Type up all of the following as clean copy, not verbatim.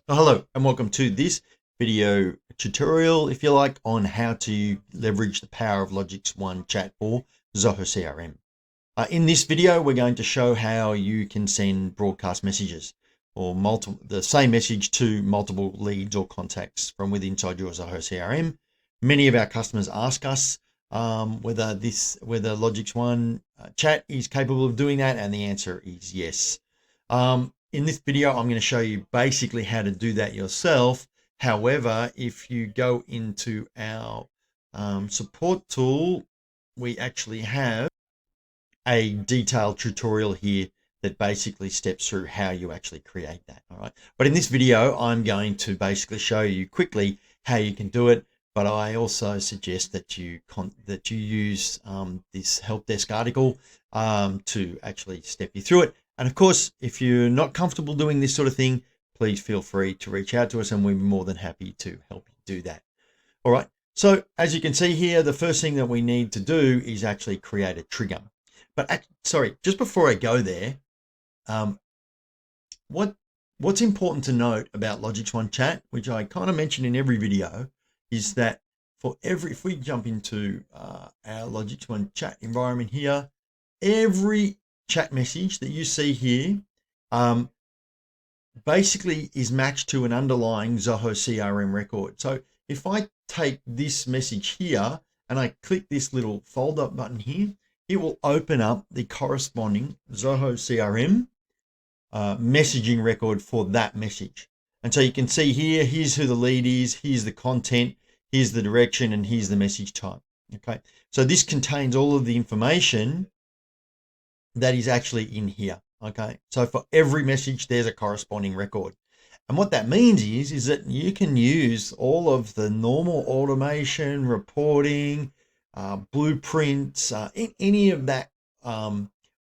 Hello and welcome to this video tutorial, if you like, on how to leverage the power of LogixOne Chat for Zoho CRM. In this video, we're going to show how you can send broadcast messages or the same message to multiple leads or contacts from inside your Zoho CRM. Many of our customers ask us whether LogixOne Chat is capable of doing that, and the answer is yes. In this video, I'm going to show you basically how to do that yourself. However, if you go into our support tool, we actually have a detailed tutorial here that basically steps through how you actually create that. All right. But in this video, I'm going to basically show you quickly how you can do it. But I also suggest that you use this help desk article to actually step you through it. And of course, if you're not comfortable doing this sort of thing, please feel free to reach out to us and we'll be more than happy to help you do that. All right. So as you can see here, the first thing that we need to do is actually create a trigger. But sorry, just before I go there, what's important to note about LogixOne Chat, which I kind of mention in every video, is that if we jump into our LogixOne Chat environment here, every chat message that you see here basically is matched to an underlying Zoho CRM record. So if I take this message here and I click this little fold up button here, it will open up the corresponding Zoho CRM messaging record for that message. And so you can see here, here's who the lead is, here's the content, here's the direction, and here's the message type. Okay, so this contains all of the information that is actually in here. Okay, so for every message, there's a corresponding record. And what that means is that you can use all of the normal automation, reporting, blueprints, any of that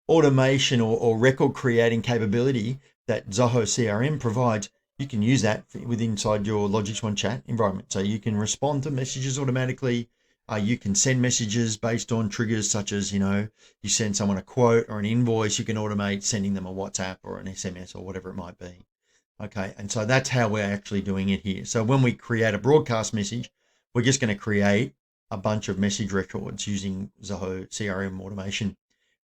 automation or record creating capability that Zoho CRM provides. You can use that inside your LogixOne Chat environment. So you can respond to messages automatically. You can send messages based on triggers such as, you send someone a quote or an invoice, you can automate sending them a WhatsApp or an SMS or whatever it might be. Okay, and so that's how we're actually doing it here. So when we create a broadcast message, we're just going to create a bunch of message records using Zoho CRM automation.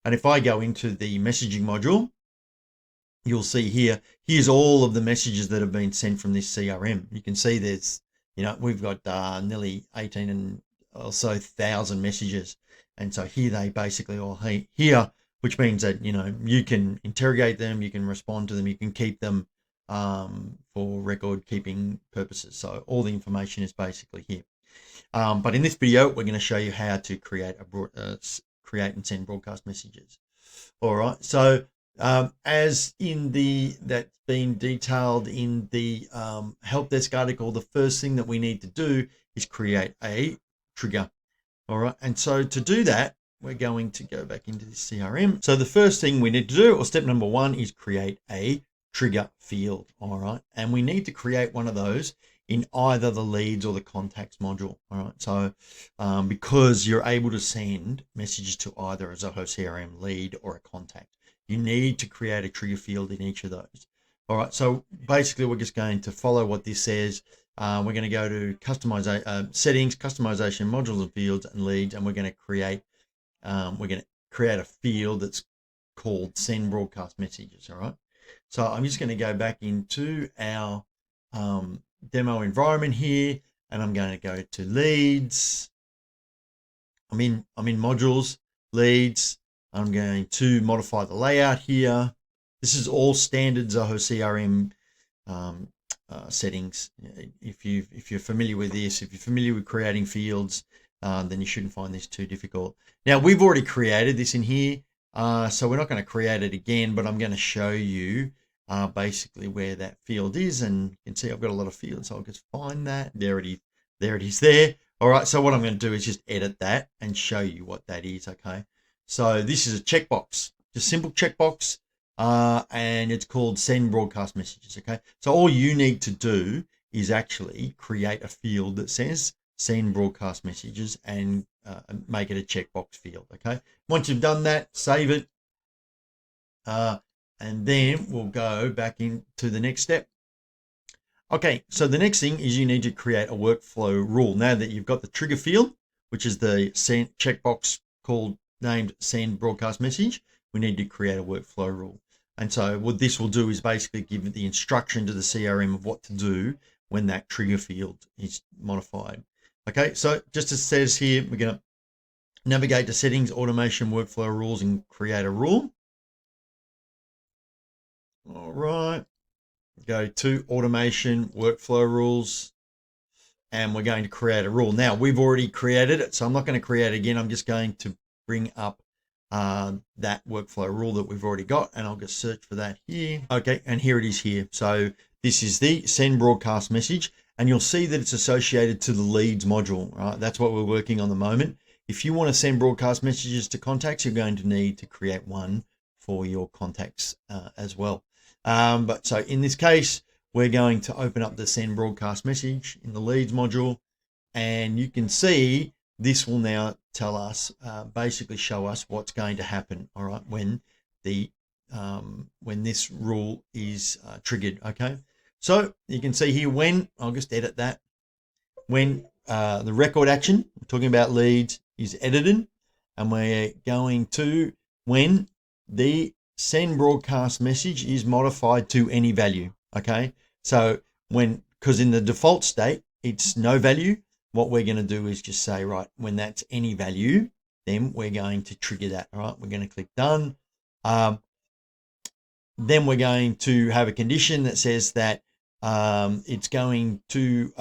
And if I go into the messaging module, you'll see here's all of the messages that have been sent from this CRM. You can see there's, we've got nearly 18 or so thousand messages. And so here they basically all here, which means that, you can interrogate them, you can respond to them, you can keep them for record keeping purposes. So all the information is basically here. But in this video, we're going to show you how to create and send broadcast messages. All right. So as that's been detailed in the help desk article, the first thing that we need to do is create a trigger. All right. And so to do that, we're going to go back into the CRM. So the first thing we need to do, or step number one, is create a trigger field. All right. And we need to create one of those in either the leads or the contacts module. All right. So because you're able to send messages to either a Zoho CRM lead or a contact, you need to create a trigger field in each of those. All right. So basically we're just going to follow what this says. We're going to go to settings, customization, modules and fields and leads, and we're going to create a field that's called send broadcast messages. All right. So I'm just going to go back into our demo environment here, and I'm going to go to leads. I'm in modules, leads. I'm going to modify the layout here. This is all standard Zoho CRM settings. If you're familiar with this, if you're familiar with creating fields, then you shouldn't find this too difficult. Now we've already created this in here, so we're not going to create it again, but I'm going to show you basically where that field is, and you can see I've got a lot of fields. So I'll just find that. There it is there. All right. So what I'm going to do is just edit that and show you what that is. Okay. So this is a checkbox, just simple checkbox. And it's called send broadcast messages. Okay. So all you need to do is actually create a field that says send broadcast messages and make it a checkbox field. Okay. Once you've done that, save it. And then we'll go back into the next step. Okay, so the next thing is you need to create a workflow rule. Now that you've got the trigger field, which is the send checkbox named send broadcast message, we need to create a workflow rule. And so what this will do is basically give the instruction to the CRM of what to do when that trigger field is modified. Okay, so just as it says here, we're going to navigate to settings, automation, workflow rules, and create a rule. All right, go to automation, workflow rules, and we're going to create a rule. Now, we've already created it, so I'm not going to create it again. I'm just going to bring up that workflow rule that we've already got, and I'll just search for that here. Okay, and here it is here. So this is the send broadcast message, and you'll see that it's associated to the leads module, right? That's what we're working on the moment. If you want to send broadcast messages to contacts, you're going to need to create one for your contacts as well. But so in this case, we're going to open up the send broadcast message in the leads module, and you can see this will now tell us, basically show us what's going to happen, all right, when this rule is triggered. Okay, so you can see here when, I'll just edit that, when the record action, we're talking about leads, is edited, and we're going to when the send broadcast message is modified to any value. Okay, so because in the default state it's no value, what we're going to do is just say, right, when that's any value, then we're going to trigger that. All right, we're going to click done. Then we're going to have a condition that says that it's going to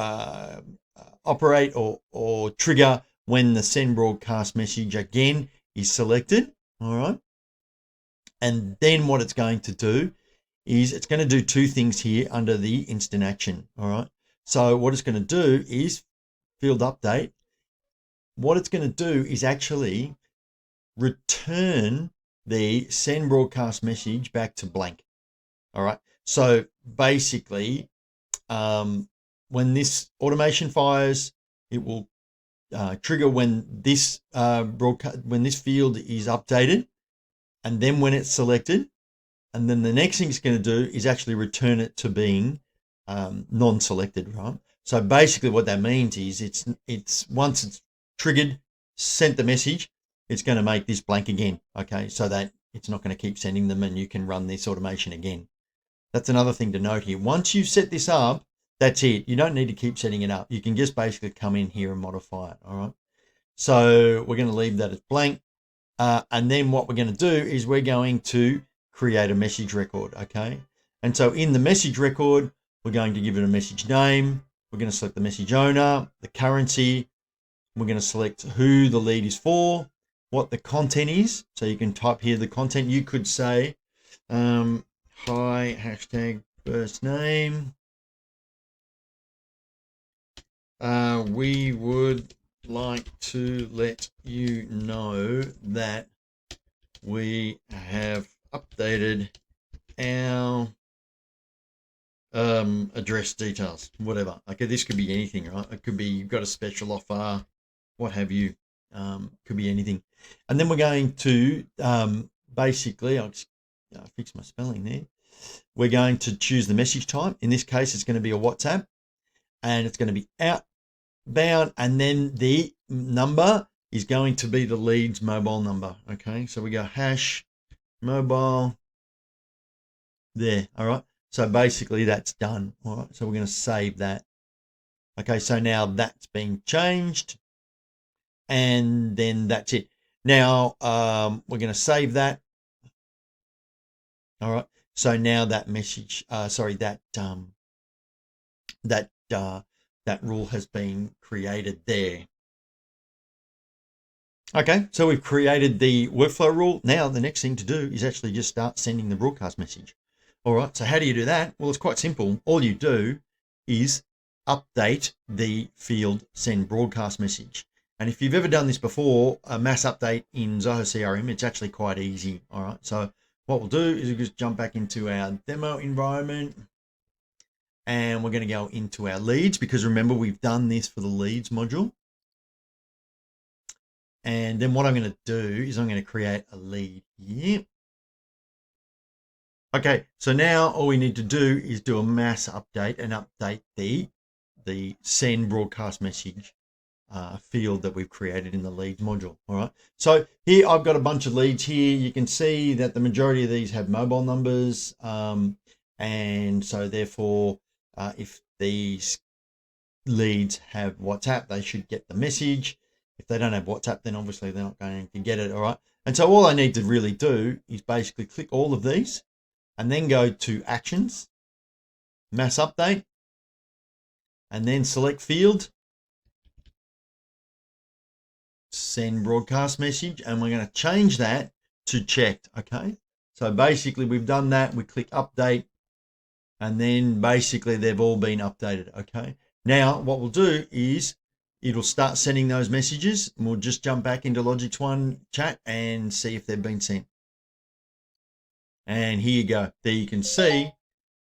operate or trigger when the send broadcast message again is selected. All right, and then what it's going to do is it's going to do two things here under the instant action. All right, so what it's going to do is field update. What it's going to do is actually return the send broadcast message back to blank. All right, so basically when this automation fires, it will trigger when this field is updated, and then when it's selected, and then the next thing it's going to do is actually return it to being non-selected, right? So basically what that means is it's once it's triggered, sent the message, it's going to make this blank again, okay? So that it's not going to keep sending them, and you can run this automation again. That's another thing to note here. Once you set this up, that's it. You don't need to keep setting it up. You can just basically come in here and modify it, all right? So we're going to leave that as blank. And then what we're going to do is we're going to create a message record, okay? And so in the message record, we're going to give it a message name. We're going to select the message owner, the currency. We're going to select who the lead is for, what the content is. So you can type here the content. You could say, hi, hashtag first name. We would like to let you know that we have updated our address details, whatever. Okay, this could be anything, right? It could be you've got a special offer, what have you. Could be anything. And then we're going to basically, I'll just fix my spelling there. We're going to choose the message type. In this case, it's going to be a WhatsApp, and it's going to be outbound, and then the number is going to be the lead's mobile number. Okay, so we go hash mobile there. All right, so basically that's done. All right, so we're going to save that. Okay, so now that's been changed, and then that's it. Now we're going to save that. All right, so now that message, that rule has been created there. Okay, so we've created the workflow rule. Now the next thing to do is actually just start sending the broadcast message. All right, so how do you do that? Well, it's quite simple. All you do is update the field send broadcast message. And if you've ever done this before, a mass update in Zoho CRM, it's actually quite easy. All right, so what we'll do is we'll just jump back into our demo environment, and we're going to go into our leads, because remember, we've done this for the leads module. And then what I'm going to do is I'm going to create a lead here. Okay, so now all we need to do is do a mass update and update the send broadcast message field that we've created in the leads module. All right. So here I've got a bunch of leads here. You can see that the majority of these have mobile numbers. And so therefore, if these leads have WhatsApp, they should get the message. If they don't have WhatsApp, then obviously they're not going to get it. All right. And so all I need to really do is basically click all of these and then go to actions, mass update, and then select field, send broadcast message, and we're going to change that to checked. Okay. So basically we've done that. We click update and then basically they've all been updated. Okay. Now what we'll do is it'll start sending those messages and we'll just jump back into LogixOne Chat and see if they've been sent. And here you go. There you can see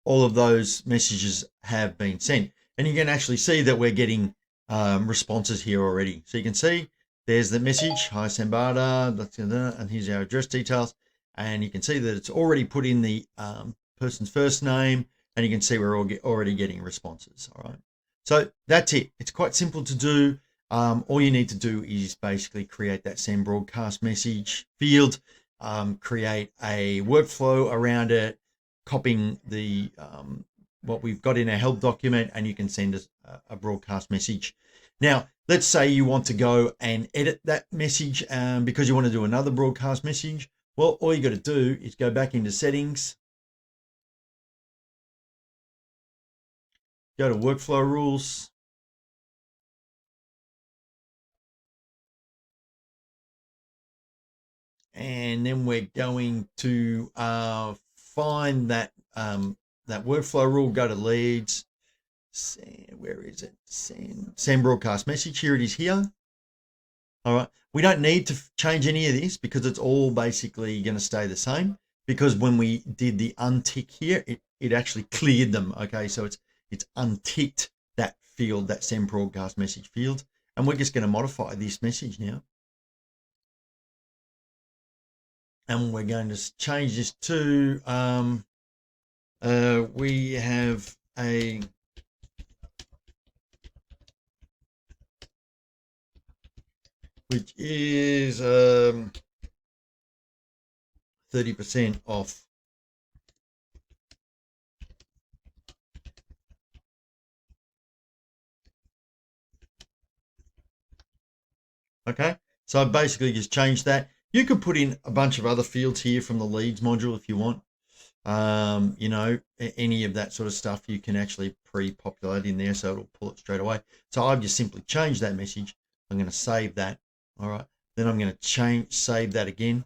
all of those messages have been sent. And you can actually see that we're getting responses here already. So you can see there's the message, hi Sambada, and here's our address details. And you can see that it's already put in the person's first name, and you can see we're already getting responses. All right. So that's it. It's quite simple to do. All you need to do is basically create that send broadcast message field, create a workflow around it, copying the what we've got in our help document, and you can send us a broadcast message. Now, let's say you want to go and edit that message because you want to do another broadcast message. Well, all you got to do is go back into settings, go to workflow rules, and then we're going to find that that workflow rule, go to leads, where is it? Send broadcast message. Here it is here. All right. We don't need to change any of this because it's all basically going to stay the same, because when we did the untick here, it actually cleared them. Okay. So it's unticked that field, that send broadcast message field. And we're just going to modify this message now. And we're going to change this to, we have a which is 30% off. Okay, so I basically just changed that. You could put in a bunch of other fields here from the leads module if you want. You know, any of that sort of stuff you can actually pre-populate in there, so it'll pull it straight away. So I've just simply changed that message. I'm going to save that. All right, then I'm going to save that again.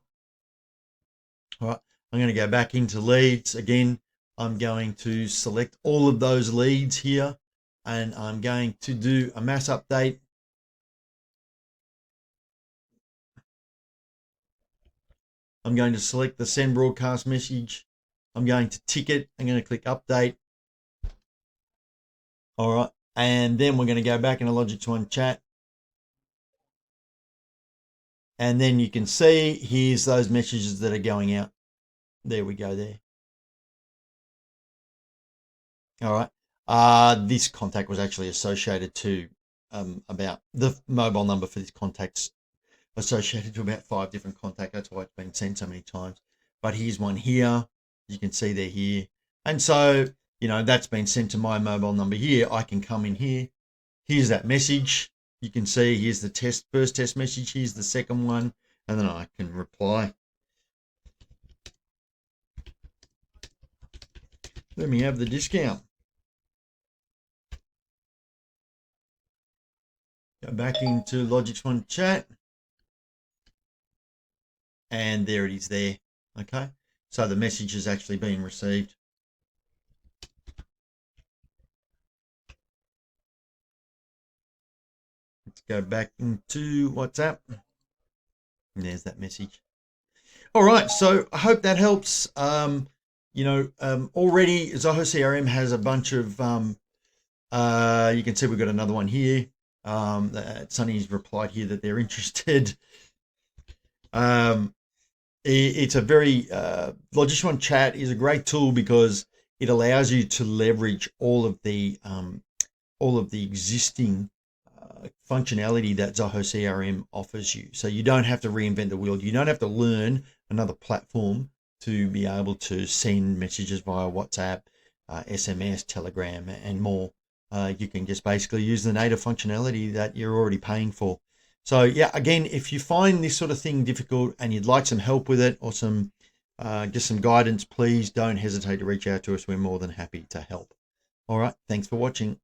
All right, I'm going to go back into leads again. I'm going to select all of those leads here, and I'm going to do a mass update. I'm going to select the send broadcast message. I'm going to tick it. I'm going to click update. All right. And then we're going to go back into LogixOne Chat. And then you can see here's those messages that are going out. There we go there. All right. This contact was actually associated to about the mobile number for this contact's associated to about 5 different contacts. That's why it's been sent so many times. But here's one here. You can see they're here. And so, you know, that's been sent to my mobile number here. I can come in here. Here's that message. You can see here's the first test message. Here's the second one. And then I can reply. Let me have the discount. Go back into LogixOne Chat. And there it is there. Okay. So the message has actually been received. Let's go back into WhatsApp. And there's that message. All right. So I hope that helps. You know, already Zoho CRM has a bunch of, you can see we've got another one here. Sunny's replied here that they're interested. It's a very LogixOne Chat is a great tool because it allows you to leverage all of the existing functionality that Zoho CRM offers you. So you don't have to reinvent the wheel. You don't have to learn another platform to be able to send messages via WhatsApp, SMS, Telegram, and more. You can just basically use the native functionality that you're already paying for. So yeah, again, if you find this sort of thing difficult and you'd like some help with it or some just some guidance, please don't hesitate to reach out to us. We're more than happy to help. All right, thanks for watching.